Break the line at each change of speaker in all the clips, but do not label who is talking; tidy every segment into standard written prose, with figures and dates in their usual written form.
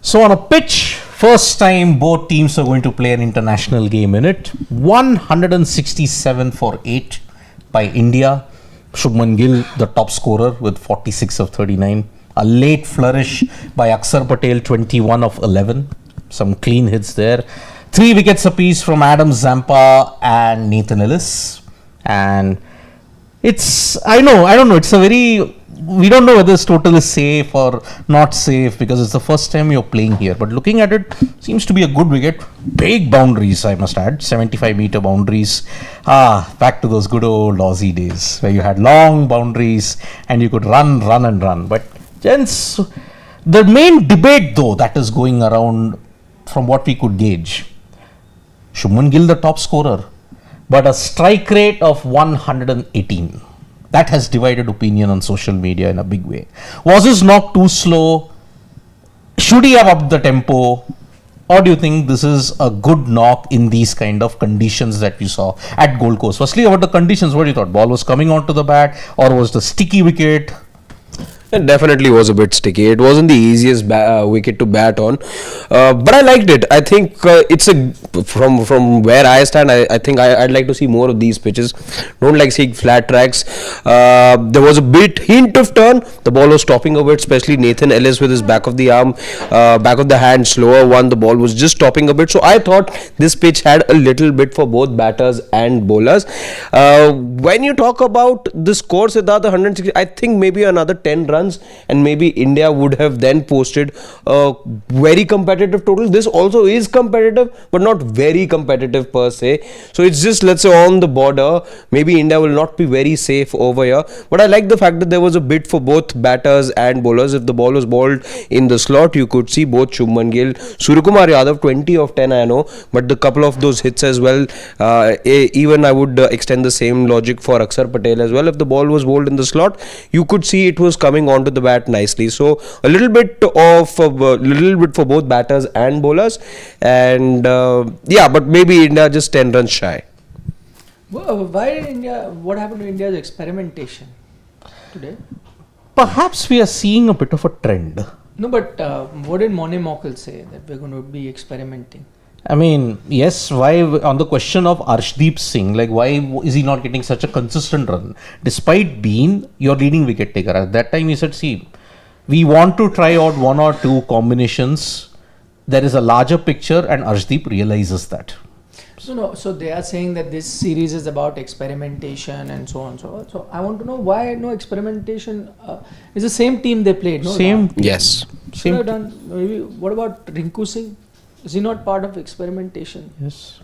So on a pitch, first time both teams are going to play an international game in it. 167 for 8 by India. Shubman Gill, the top scorer with 46 of 39. A late flourish by Akshar Patel, 21 of 11. Some clean hits there. 3 wickets apiece from Adam Zampa and Nathan Ellis. And I don't know, it's a very, we don't know whether this total is safe or not safe because it's the first time you're playing here. But looking at it, seems to be a good wicket. Big boundaries, I must add, 75-meter boundaries. Back to those good old Aussie days where you had long boundaries and you could run. But gents, the main debate though that is going around from what we could gauge, Shubman Gill the top scorer, but a strike rate of 118. That has divided opinion on social media in a big way. Was his knock too slow? Should he have upped the tempo? Or do you think this is a good knock in these kind of conditions that we saw at Gold Coast? Firstly, about the conditions, what do you thought? Ball was coming onto the bat or was the sticky wicket?
It definitely was a bit sticky. It wasn't the easiest wicket to bat on, but I liked it. I think it's from where I stand. I think I'd like to see more of these pitches. Don't like seeing flat tracks. There was a hint of turn. The ball was stopping a bit, especially Nathan Ellis with his back of the arm, back of the hand, slower one. The ball was just stopping a bit. So I thought this pitch had a little bit for both batters and bowlers. When you talk about the score, Siddharth, 160, I think maybe another 10 runs. And maybe India would have then posted a very competitive total. This also is competitive, but not very competitive per se. So it's just, let's say, on the border. Maybe India will not be very safe over here. But I like the fact that there was a bid for both batters and bowlers. If the ball was bowled in the slot, you could see both Shubman Gill, Suryakumar Yadav, 20 of 10, I know. But the couple of those hits as well, even I would extend the same logic for Akshar Patel as well. If the ball was bowled in the slot, you could see it was coming onto the bat nicely. So a little bit for both batters and bowlers, and but maybe India just 10 runs shy.
Why India? What happened to India's experimentation today?
Perhaps we are seeing a bit of a trend.
No, but what did Mone Mokel say that we're going to be experimenting?
I mean, yes, why on the question of Arshdeep Singh, like why is he not getting such a consistent run despite being your leading wicket taker? At that time he said, see, we want to try out 1 or 2 combinations. There is a larger picture and Arshdeep realizes that.
So they are saying that this series is about experimentation and so on and so on. So I want to know why no experimentation. It's the same team they played, no?
Same.
Yes.
Same.
Maybe what about Rinku Singh? Is he not part of experimentation?
Yes.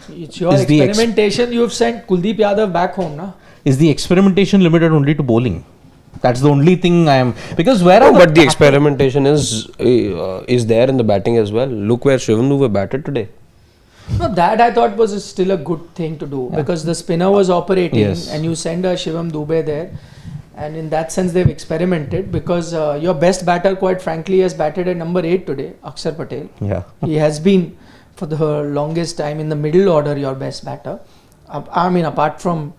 It's your experimentation. You've sent Kuldeep Yadav back home, na?
Is the experimentation limited only to bowling? That's the only thing I am, because
but the experimentation is there in the batting as well. Look where Shivam Dube batted today.
No, that I thought was still a good thing to do because the spinner was operating and you send a Shivam Dube there. And in that sense, they've experimented because your best batter, quite frankly, has batted at number 8 today, Akshar Patel.
Yeah.
He has been, for the longest time, in the middle order, your best batter. I mean, apart from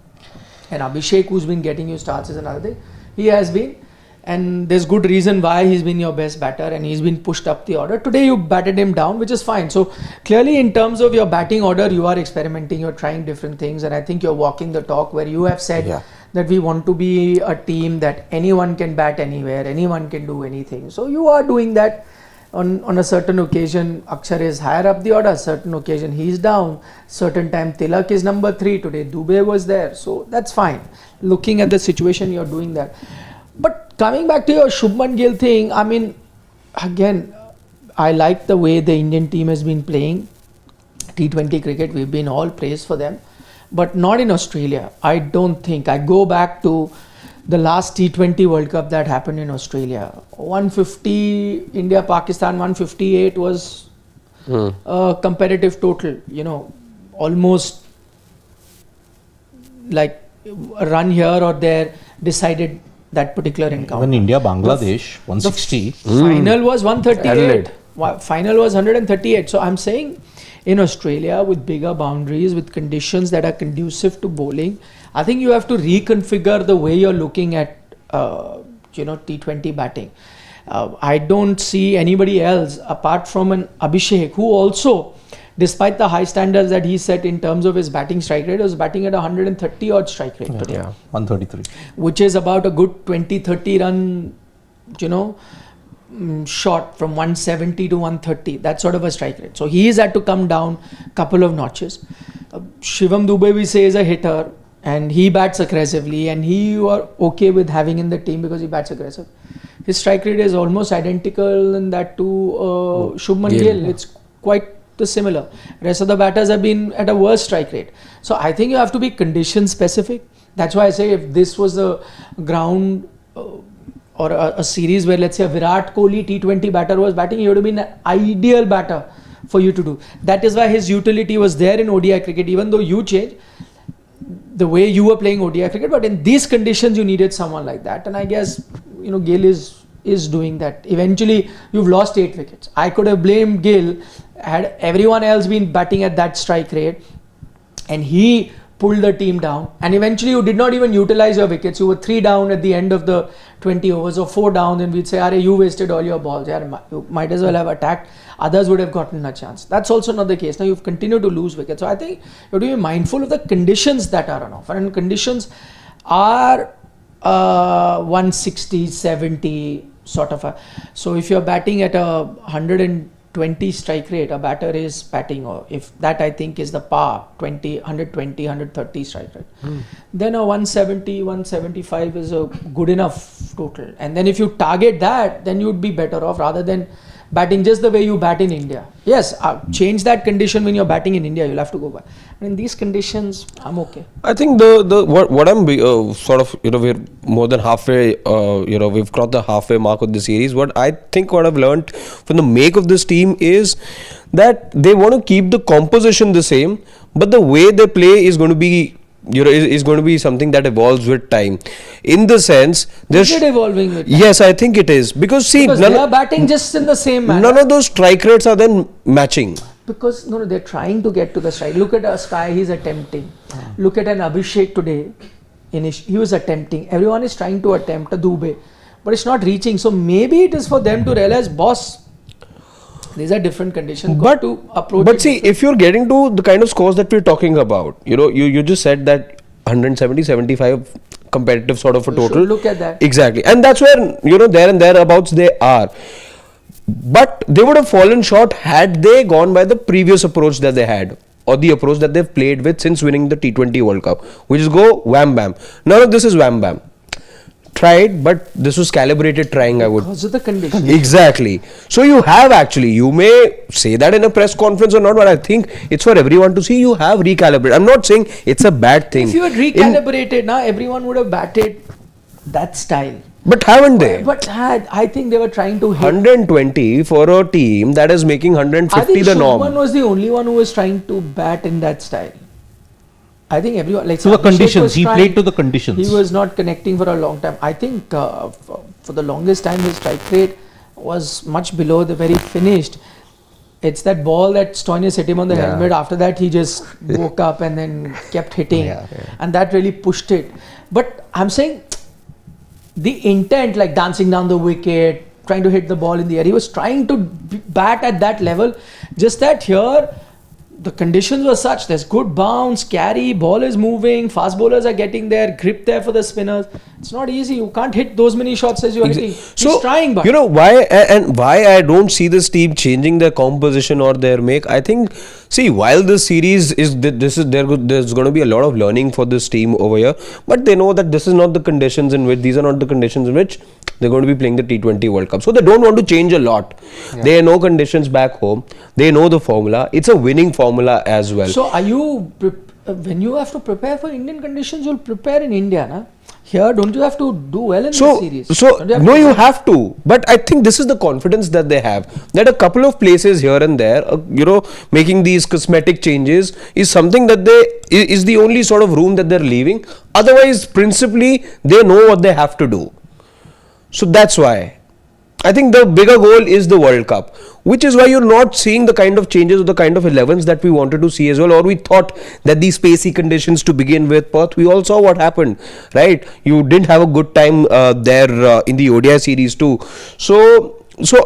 an Abhishek who's been getting you starts is another thing. He has been. And there's good reason why he's been your best batter and he's been pushed up the order. Today, you batted him down, which is fine. So, clearly, in terms of your batting order, you are experimenting, you're trying different things. And I think you're walking the talk where you have said that we want to be a team that anyone can bat anywhere, anyone can do anything. So you are doing that. On a certain occasion, Akshar is higher up the order, certain occasion he is down, certain time Tilak is number 3, today Dube was there. So that's fine. Looking at the situation, you're doing that. But coming back to your Shubman Gill thing, I mean, again, I like the way the Indian team has been playing T20 cricket. We've been all praised for them. But not in Australia. I don't think. I go back to the last T20 World Cup that happened in Australia. 150, India-Pakistan 158 was a competitive total. You know, almost like a run here or there decided that particular encounter.
When India-Bangladesh 160.
Final was 138. Final was 138. So I'm saying, in Australia, with bigger boundaries, with conditions that are conducive to bowling, I think you have to reconfigure the way you're looking at T20 batting. I don't see anybody else apart from an Abhishek who also, despite the high standards that he set in terms of his batting strike rate, was batting at 130 odd strike rate today.
Yeah.
133.
Which is about a good 20-30 run, shot from 170 to 130. That sort of a strike rate. So he's had to come down a couple of notches. Shivam Dube, we say, is a hitter and he bats aggressively, and you are okay with having in the team because he bats aggressive. His strike rate is almost identical in that to Shubman Gill. It's quite similar. Rest of the batters have been at a worse strike rate. So I think you have to be condition specific. That's why I say if this was a ground or a series where, let's say, a Virat Kohli T20 batter was batting, he would have been an ideal batter for you to do. That is why his utility was there in ODI cricket, even though you changed the way you were playing ODI cricket. But in these conditions, you needed someone like that. And I guess, Gill is doing that. Eventually, you've lost 8 wickets. I could have blamed Gill had everyone else been batting at that strike rate, and he pulled the team down, and eventually you did not even utilize your wickets. You were 3 down at the end of the 20 overs or 4 down, and we'd say, "Arey, you wasted all your balls. You might as well have attacked. Others would have gotten a chance." That's also not the case. Now you've continued to lose wickets. So I think you have to be mindful of the conditions that are on offer, and conditions are 160, 70 sort of so if you're batting at a 120 strike rate, a batter is batting, or if that I think is the par 120, 130 strike rate, then a 170, 175 is a good enough total. And then if you target that, then you'd be better off rather than batting just the way you bat in India. Yes, change that condition when you're batting in India, you'll have to go back. And in these conditions, I'm okay.
I think what I'm sort of, we're more than halfway, we've crossed the halfway mark of the series. What I've learned from the make of this team is that they want to keep the composition the same, but the way they play is going to be is going to be something that evolves with time. In the sense,
is it evolving with time?
Yes, I think it is, because
they are batting just in the same manner.
None of those strike rates are then matching.
Because they're trying to get to the strike. Look at a Sky, he's attempting. Look at an Abhishek today. He was attempting. Everyone is trying to attempt a Dube, but it's not reaching. So maybe it is for them to realize, boss, these are different conditions.
But
to approach.
But see, if you're getting to the kind of scores that we're talking about, you just said that 170, 75 competitive sort of a total.
Look at that.
Exactly, and that's where there and thereabouts they are. But they would have fallen short had they gone by the previous approach that they had, or the approach that they've played with since winning the T20 World Cup, which is go wham bam. None of this is wham bam. Tried, but this was calibrated trying, I would.
Because of the conditions.
Exactly. So you may say that in a press conference or not, but I think it's for everyone to see. You have recalibrated. I'm not saying it's a bad thing.
If you had recalibrated, now everyone would have batted that style.
But haven't they?
But I think they were trying to hit
120 for a team that is making 150 the norm.
Shubman was the only one who was trying to bat in that style. I think everyone, like
to the conditions, he played to the conditions.
He was not connecting for a long time. I think for the longest time his strike rate was much below the very finished. It's that ball that Stoinis hit him on the helmet. After that he just woke up and then kept hitting, and that really pushed it. But I'm saying the intent, like dancing down the wicket, trying to hit the ball in the air, he was trying to bat at that level. Just that here the conditions were such, there's good bounce, carry, ball is moving, fast bowlers are getting there, grip there for the spinners. It's not easy. You can't hit those many shots as you are hitting. He's trying, but
why I don't see this team changing their composition or their make. I think, while this series there's going to be a lot of learning for this team over here, but they know that these are not the conditions in which they're going to be playing the T20 World Cup. So they don't want to change a lot. They know conditions back home. They know the formula. It's a winning formula as well.
So are you, when you have to prepare for Indian conditions, you'll prepare in India, na? Here, don't you have to do well in this series?
You have to. But I think this is the confidence that they have. That a couple of places here and there, making these cosmetic changes is something that is the only sort of room that they're leaving. Otherwise, principally, they know what they have to do. So that's why I think the bigger goal is the World Cup, which is why you're not seeing the kind of changes or the kind of 11s that we wanted to see as well, or we thought that these spacey conditions to begin with. Perth, we all saw what happened, right? You didn't have a good time there in the ODI series too. So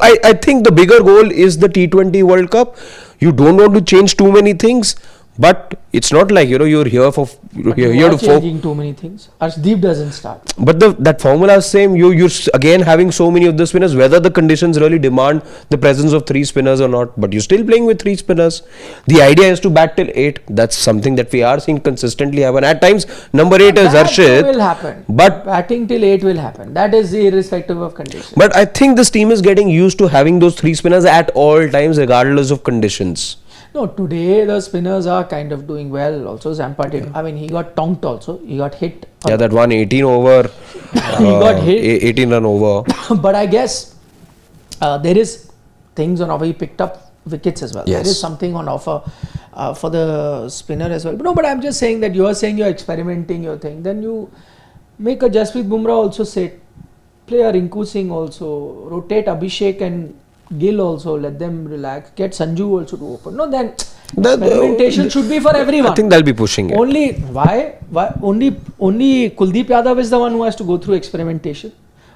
I think the bigger goal is the T20 World Cup. You don't want to change too many things, but it's not like you're here for
changing too many things. Arshdeep doesn't start.
But that formula is same. You're again having so many of the spinners, whether the conditions really demand the presence of 3 spinners or not. But you're still playing with 3 spinners. The idea is to bat till 8. That's something that we are seeing consistently happen. At times, number 8 is Harshit.
That will happen.
But
batting till 8 will happen. That is irrespective of conditions.
But I think this team is getting used to having those 3 spinners at all times, regardless of conditions.
No, today the spinners are kind of doing well. Also, Zampa did. I mean, he got tonked also. He got hit.
Yeah, that one 18 over.
He got hit.
18 run over.
But I guess there is things on offer. He picked up wickets as well.
Yes.
There is something on offer for the spinner as well. But no, but I'm just saying that you are saying you're experimenting your thing. Then you make a Jasprit Bumrah also sit. Play a Rinku Singh also. Rotate Abhishek and Gill also, let them relax. Get Sanju also to open. No, then experimentation should be for everyone.
I think they'll be pushing it.
Only why? Only Kuldeep Yadav is the one who has to go through experimentation.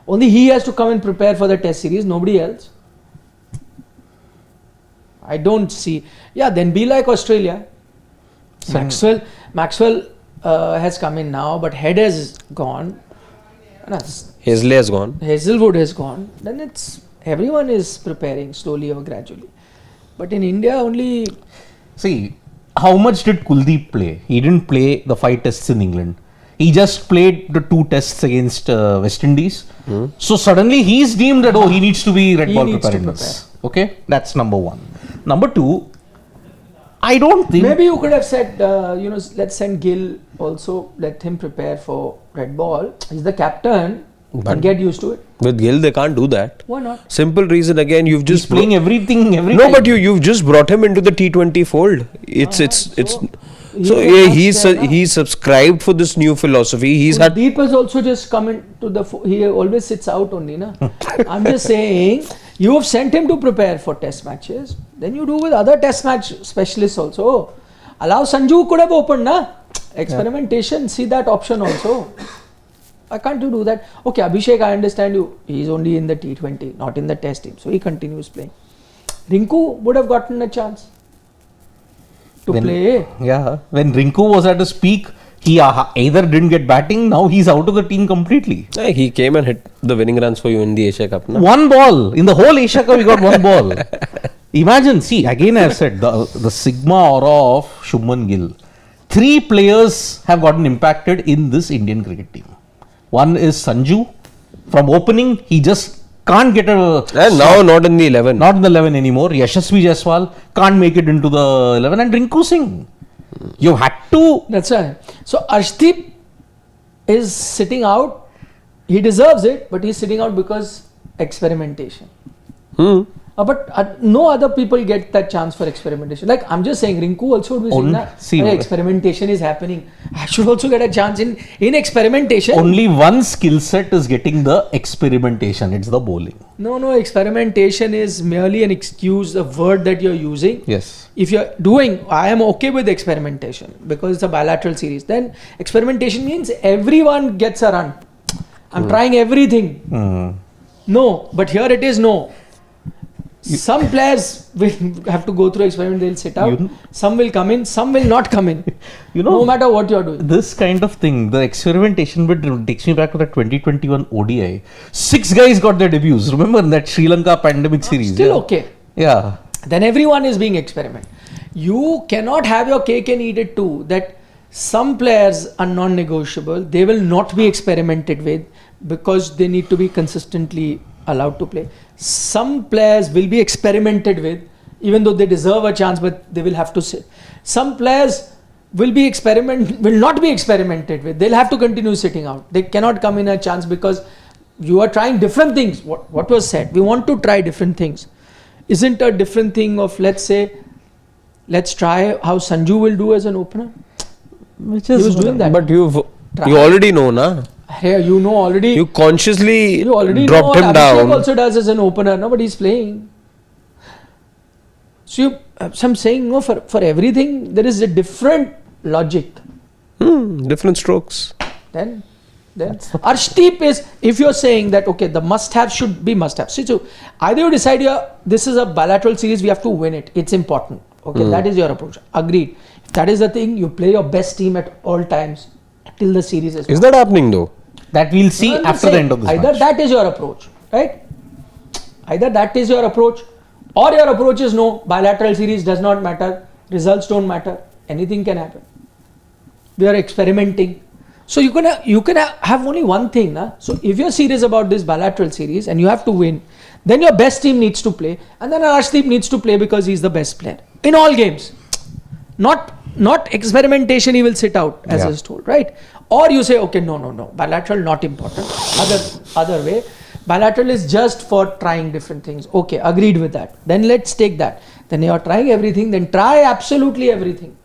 Only he has to come and prepare for the Test series. Nobody else. I don't see. Yeah, then be like Australia. Maxwell has come in now, but Head has gone.
Hazley has gone.
Hazelwood has gone. Then it's everyone is preparing slowly or gradually. But in India only...
See, how much did Kuldeep play? He didn't play the 5 tests in England. He just played the 2 tests against West Indies. So suddenly he's deemed that, he needs to be red ball preparedness. Okay, that's number 1. Number 2, I don't think...
Maybe you could have said, let's send Gill also, let him prepare for red ball. He's the captain. And get used to it.
With Gill, they can't do that.
Why not?
Simple reason again, you've just
he's playing everything every
No,
time.
but you've just brought him into the T20 fold. He's subscribed for this new philosophy.
Deep has also just come into the he always sits out only, na. I'm just saying, you have sent him to prepare for test matches. Then you do with other test match specialists also. Allow Sanju could have opened, na. Experimentation, see that option also. Why can't you do that? Okay, Abhishek, I understand you. He's only in the T20, not in the test team. So he continues playing. Rinku would have gotten a chance to play.
Yeah, when Rinku was at his peak, he either didn't get batting, now he's out of the team completely.
Yeah, he came and hit the winning runs for you in the Asia Cup. No?
1 ball. In the whole Asia Cup, we got 1 ball. Imagine, see, again I've said, the Sigma aura of Shubman Gill. 3 players have gotten impacted in this Indian cricket team. One is Sanju. From opening, he just can't get a...
And now not in the 11.
Not in the 11 anymore. Yashasvi Jaiswal can't make it into the 11. And Rinku Singh. You had to...
That's right. So Arshdeep is sitting out. He deserves it, but he's sitting out because experimentation. But no other people get that chance for experimentation. Like I'm just saying, Rinku also would be saying that experimentation is happening. I should also get a chance in experimentation.
Only one skill set is getting the experimentation. It's the bowling.
No, experimentation is merely an excuse, a word that you're using.
Yes.
If you're doing, I am okay with experimentation because it's a bilateral series. Then experimentation means everyone gets a run. I'm trying everything. No, but here it is no. Some players will have to go through experiment, they'll sit out. Some will come in, some will not come in. No matter what you're doing.
This kind of thing, the experimentation bit takes me back to the 2021 ODI. 6 guys got their debuts. Remember in that Sri Lanka pandemic series?
Still okay.
Yeah.
Then everyone is being experimented. You cannot have your cake and eat it too. That some players are non-negotiable. They will not be experimented with because they need to be consistently allowed to play. Some players will be experimented with even though they deserve a chance, but they will have to sit. Some players will not be experimented with. They'll have to continue sitting out. They cannot come in a chance because you are trying different things. What was said? We want to try different things. Isn't a different thing of, let's say, let's try how Sanju will do as an opener?
Which is
he was doing that.
But you already know, na?
Hey, you know already.
You consciously
You already
dropped
know what
him
Abhishek
down.
also does as an opener. Nobody's playing. So I'm saying, no, for everything there is a different logic.
Different strokes.
Then Arshdeep is, if you're saying that okay, the must-have should be must-have. So either you decide this is a bilateral series, we have to win it. It's important. Okay, that is your approach. Agreed. If that is the thing, you play your best team at all times till the series is.
Is that happening though?
That we'll see after the end of this
Either
match.
that is your approach, right? Either that is your approach, or your approach is no, bilateral series does not matter, results don't matter, anything can happen. We are experimenting. So you can have only one thing. Na? So if you're serious about this bilateral series and you have to win, then your best team needs to play, and then Arshdeep needs to play because he's the best player in all games. Not experimentation, he will sit out as is told, right? Or you say, okay, no, bilateral not important. Other way, bilateral is just for trying different things. Okay, agreed with that. Then let's take that. Then you are trying everything, then try absolutely everything.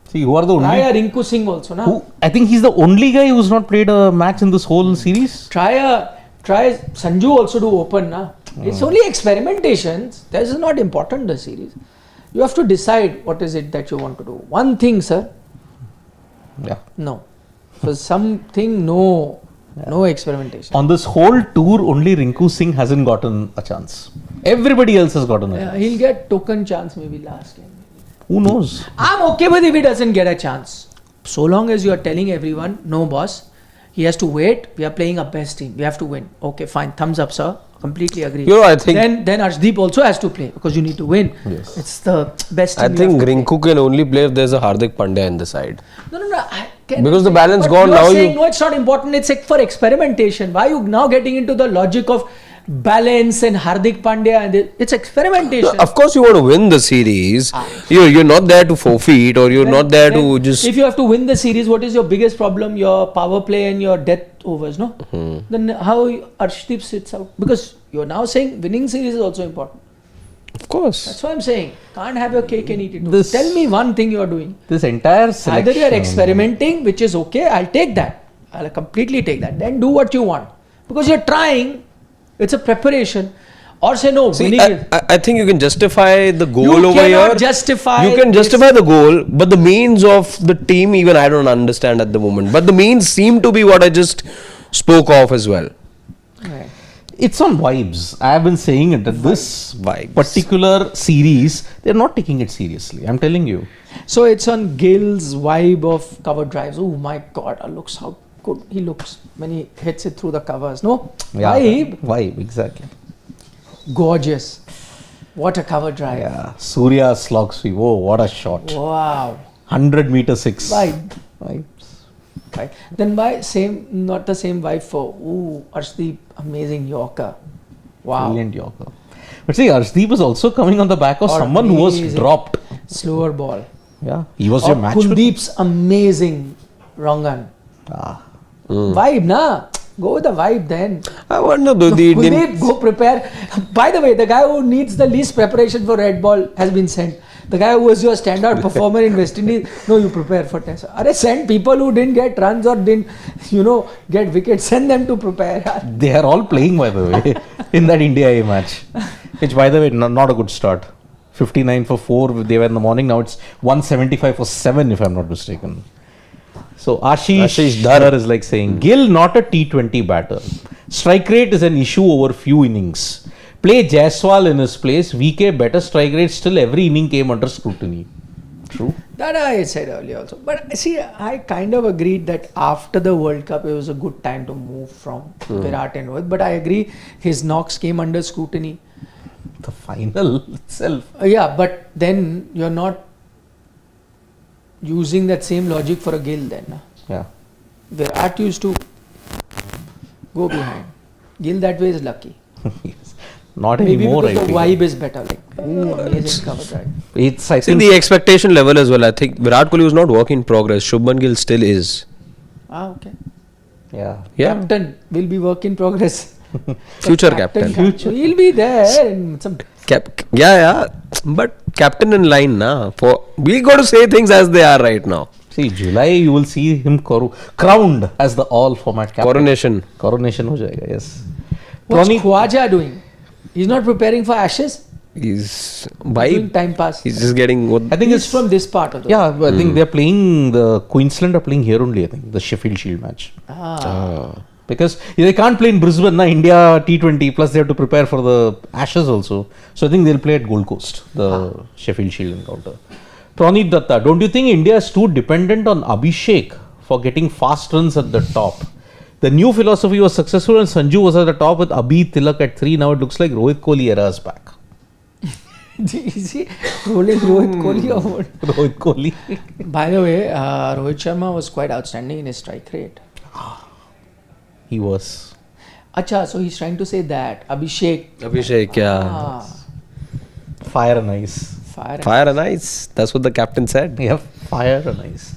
See, you are the only.
Try a Rinku Singh also, na?
I think he's the only guy who's not played a match in this whole series.
Try Sanju also to open, na? It's only experimentations. This is not important, the series. You have to decide what is it that you want to do. One thing, sir.
Yeah.
No. For something, no. No experimentation.
On this whole tour, only Rinku Singh hasn't gotten a chance. Everybody else has gotten a chance.
He'll get token chance maybe last game.
Who knows?
I'm okay with if he doesn't get a chance. So long as you are telling everyone, no boss, he has to wait. We are playing our best team. We have to win. Okay, fine. Thumbs up, sir. Completely agree.
You know, I think
then Arshdeep also has to play because you need to win.
Yes.
It's the best team.
I think Rinku can only play if there's a Hardik Pandya in the side.
No.
Because the balance
but
gone
you are
now.
Saying, no, it's not important. It's for experimentation. Why are you now getting into the logic of balance and Hardik Pandya? And it's experimentation.
Of course, you want to win the series. You're not there to forfeit, or you're not there to just.
If you have to win the series, what is your biggest problem? Your power play and your death overs, no? Then how Arshdeep sits out? Because you're now saying winning series is also important.
Of course.
That's what I'm saying. Can't have your cake and eat it too.
This-
Tell me one thing you're doing.
This entire selection.
Either you're experimenting, which is okay, I'll take that. I'll completely take that. Then do what you want. Because you're trying, it's a preparation. Or say no,
See,
winning is.
I think you can justify the goal
You
over
cannot
here.
justify
You can
this.
justify the goal, but the means of the team, even I don't understand at the moment. But the means seem to be what I just spoke of as well.
Right.
It's on vibes. I have been saying it that this
Vibes.
particular series, they're not taking it seriously. I'm telling you.
So it's on Gill's vibe of cover drives. Oh my God, looks how good he looks when he hits it through the covers. No?
Vibe, exactly.
Gorgeous. What a cover drive.
Yeah. Surya slog sweep. Oh, what a shot.
Wow.
100 meter six.
Vibe.
Vibes.
Right. Then why not the same vibe for Arshdeep, amazing Yorker. Wow.
Brilliant Yorker. But see, Arshdeep is also coming on the back of someone who was
Amazing.
dropped.
Slower ball.
Yeah. He was
Or
your match.
Kuldeep's amazing wrong Vibe, na? Go with the vibe then.
I wonder though the Indian.
Kuldeep, go prepare. By the way, the guy who needs the least preparation for red ball has been sent. The guy who was your standout performer in West Indies, no, you prepare for test. Send people who didn't get runs or didn't, get wickets. Send them to prepare.
They are all playing, by the way, in that India A match. Which, by the way, not a good start. 59 for 4, they were in the morning. Now it's 175 for 7, if I'm not mistaken. So Ashish Dhar is like saying, Gill not a T20 batter. Strike rate is an issue over few innings. Play Jaiswal in his place. VK better strike rate. Still every inning came under scrutiny. True.
That I said earlier also. But see, I kind of agreed that after the World Cup, it was a good time to move from Virat and Rohit. But I agree, his knocks came under scrutiny.
The final itself.
Yeah, but then you're not using that same logic for a Gill then. Na?
Yeah.
Virat used to go behind. Gill that way is lucky.
Yes. Not
Maybe
anymore,
because
I
the
feel.
vibe is better. Like, amazing cover drive.
It's, I
See
think,
the expectation level as well. I think Virat Kohli was not work in progress. Shubman Gill still is.
Okay.
yeah.
Captain will be work in progress.
Future captain.
Future. He'll be there in some.
But captain in line, na. We got to say things as they are right now.
See, July you will see him crowned as the all format captain. Coronation ho jayega, yes.
What's Khwaja doing? He's not preparing for Ashes.
He's
Doing time pass.
He's just getting what
I think
He's from this part of the
I think they're playing the Queensland are playing here only. I think the Sheffield Shield match because they can't play in Brisbane. India T20 plus they have to prepare for the Ashes also. So I think they'll play at Gold Coast, the Sheffield Shield encounter. Praneet Datta, don't you think India is too dependent on Abhishek for getting fast runs at the top? The new philosophy was successful and Sanju was at the top with Abhi Tilak at 3. Now it looks like Rohit Kohli era is back.
Is he rolling Rohit Kohli or what?
Rohit Kohli.
By the way, Rohit Sharma was quite outstanding in his strike rate.
He was.
Acha, so he's trying to say that
Abhishek, yeah.
Fire and ice.
Fire and ice. That's what the captain said.
Yeah, fire and ice.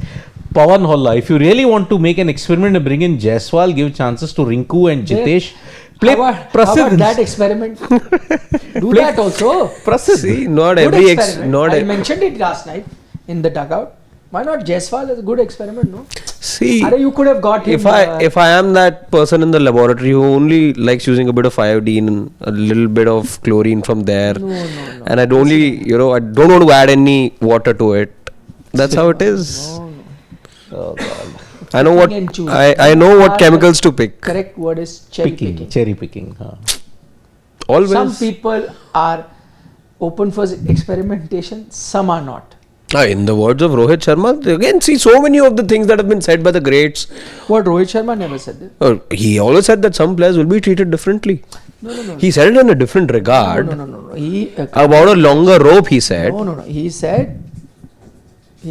Pawan Holla, if you really want to make an experiment and bring in Jaiswal, give chances to Rinku and Jitesh. Play
how about that experiment? Do that also.
See, not
Good
every
experiment. I mentioned it last night in the dugout. Why not Jaiswal is a good experiment, no?
See,
you could have got him.
If I am that person in the laboratory who only likes using a bit of iodine and a little bit of chlorine from there, and I don't want to add any water to it. That's how it is.
Oh God.
I know what I know what chemicals to pick.
Correct word is cherry picking.
Cherry picking.
Always. Some people are open for experimentation. Some are not.
In the words of Rohit Sharma, again, see so many of the things that have been said by the greats.
What Rohit Sharma never said this.
He always said that some players will be treated differently.
No.
He said it in a different regard.
No.
About a longer rope, he said.
No. He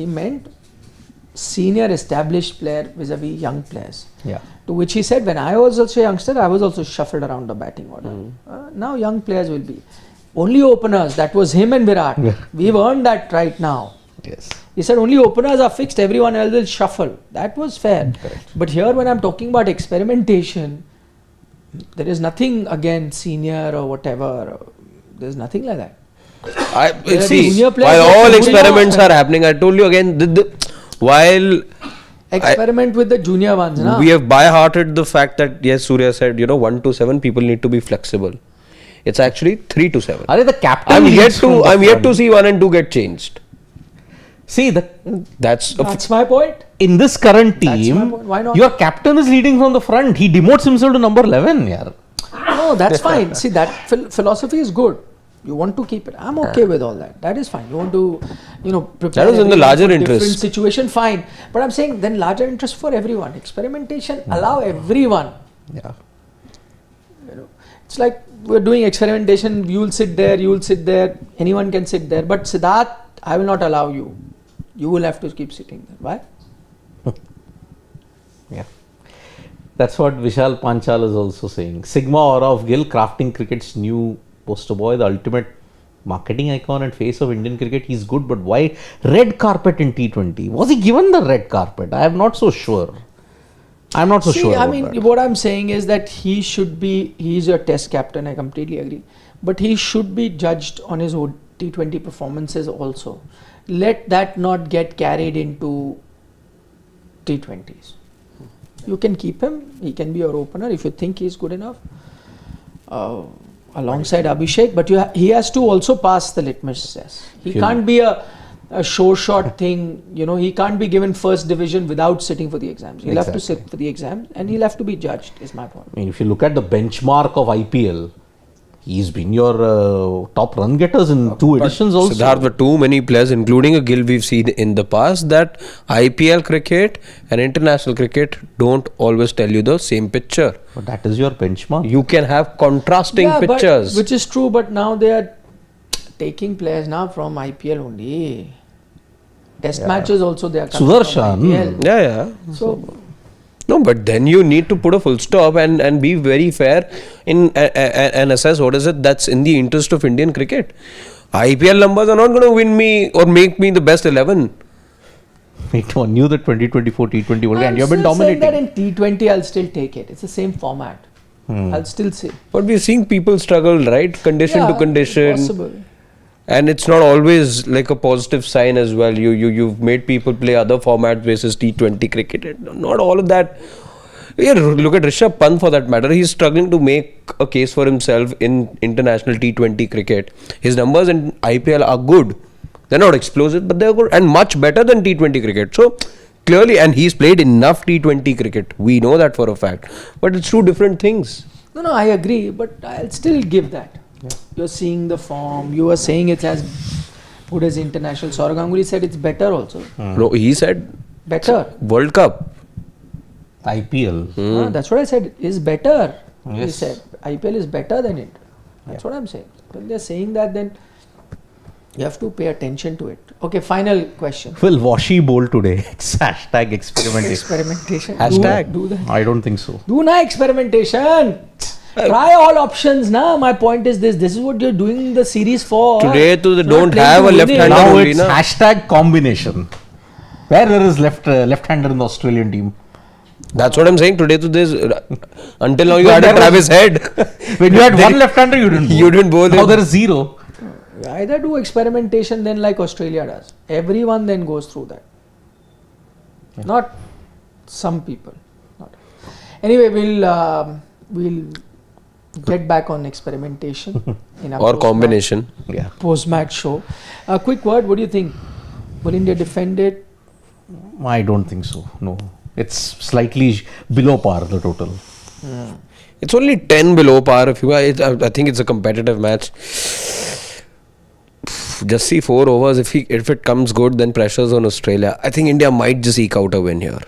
meant senior established player vis-a-vis young players.
Yeah.
To which he said, when I was also a youngster, I was also shuffled around the batting order. Now young players will be. Only openers, that was him and Virat.
Yeah.
We've earned that right now.
Yes.
He said only openers are fixed, everyone else will shuffle. That was fair.
Correct.
But here when I'm talking about experimentation, there is nothing against senior or whatever. There's nothing like that.
While all experiments are happening, I told you again, while
experiment with the junior ones,
we have by-hearted the fact that yes, Surya said 1 to 7 people need to be flexible. It's actually 3 to 7.
Are the captain?
I'm yet to see 1 and 2 get changed.
See
that's
my point.
In this current team,
why not?
Your captain is leading from the front. He demotes himself to number 11. Yeah.
No, that's fine. See, that philosophy is good. You want to keep it. I'm okay with all that. That is fine. You want to, prepare.
That is in the larger
different
interest.
Situation, fine. But I'm saying then larger interest for everyone. Experimentation, allow everyone.
Yeah.
It's like we're doing experimentation. You'll sit there. Anyone can sit there. But Siddharth, I will not allow you. You will have to keep sitting there. Why?
Yeah. That's what Vishal Panchal is also saying. Sigma aura of Gill, crafting cricket's new poster boy, the ultimate marketing icon and face of Indian cricket. He's good, but why red carpet in T20? Was he given the red carpet? I am not so sure. I'm not so sure.
I mean, what I'm saying is that he's your test captain. I completely agree. But he should be judged on his T20 performances also. Let that not get carried into T20s. You can keep him. He can be your opener if you think he's good enough. Alongside Abhishek, but he has to also pass the litmus test. He can't be a sure shot thing. He can't be given first division without sitting for the exams. He'll have to sit for the exams and he'll have to be judged, is my point.
I mean, if you look at the benchmark of IPL, he's been your top run getters in 2 editions also.
Siddharth, were too many players, including a Gill we've seen in the past, that IPL cricket and international cricket don't always tell you the same picture.
But that is your benchmark.
You can have contrasting pictures.
Which is true, but now they are taking players now from IPL only. Test matches also they are coming
Sudarshan.
from IPL.
Yeah.
So
no, but then you need to put a full stop and be very fair and assess what is it that's in the interest of Indian cricket. IPL numbers are not going to win me or make me the best 11.
Wait, one knew the 2024 T20 World Cup and you have been
I'm still saying
dominating.
that in T20 I'll still take it. It's the same format. I'll still say.
But we're seeing people struggle, right? Condition to condition.
Possible.
And it's not always like a positive sign as well. You've made people play other formats versus T20 cricket. Not all of that. Yeah, look at Rishabh Pant for that matter. He's struggling to make a case for himself in international T20 cricket. His numbers in IPL are good. They're not explosive, but they're good and much better than T20 cricket. So clearly, and he's played enough T20 cricket. We know that for a fact. But it's two different things.
No, I agree, but I'll still give that. Yeah. You're seeing the form. You were saying it's as good as international. Saurav Ganguly said it's better also.
No, he said
better.
World Cup.
IPL.
That's what I said. Is better.
Yes.
He said IPL is better than it. That's what I'm saying. When they're saying that, then you have to pay attention to it. Okay, final question.
Will Washi bowl today? It's hashtag experimentation.
Experimentation.
Hashtag.
Do that.
I don't think so.
Do na experimentation. Try all options na. My point is this. This is what you're doing the series for.
Today they
Not
don't
playing
have
to
a
win it.
left-hander
Now
only,
it's
na?
hashtag combination. Where there is left-hander in the Australian team?
That's what I'm saying. Today to this, until now you
When
had a
there
Travis Head.
When you had one left-hander, you didn't bowl.
You didn't bowl
Now
him.
there is zero.
Either do experimentation then like Australia does. Everyone then goes through that. Not some people. Not. Anyway, we'll get back on experimentation in our
Or
post-match-
combination.
Yeah.
post-match show. A quick word. What do you think? Will India defend it?
I don't think so. No. It's slightly below par, the total.
It's only 10 below par. I think it's a competitive match. Just see 4 overs. If it comes good, then pressure's on Australia. I think India might just eke out a win here.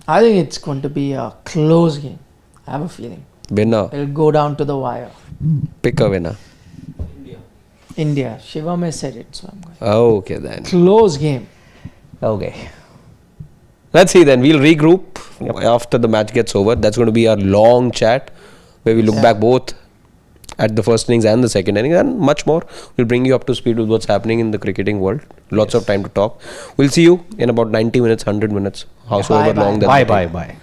I think it's going to be a close game. I have a feeling.
Winner.
It'll go down to the wire.
Pick a winner.
India. Shivam has said it, so I'm going.
Okay then.
Close game.
Okay.
Let's see then. We'll regroup after the match gets over. That's going to be our long chat where we look back both at the first innings and the second innings and much more. We'll bring you up to speed with what's happening in the cricketing world. Lots of time to talk. We'll see you in about 90 minutes, 100 minutes, howsoever
Bye-bye.
long that
Bye,
may
bye,
take.
bye.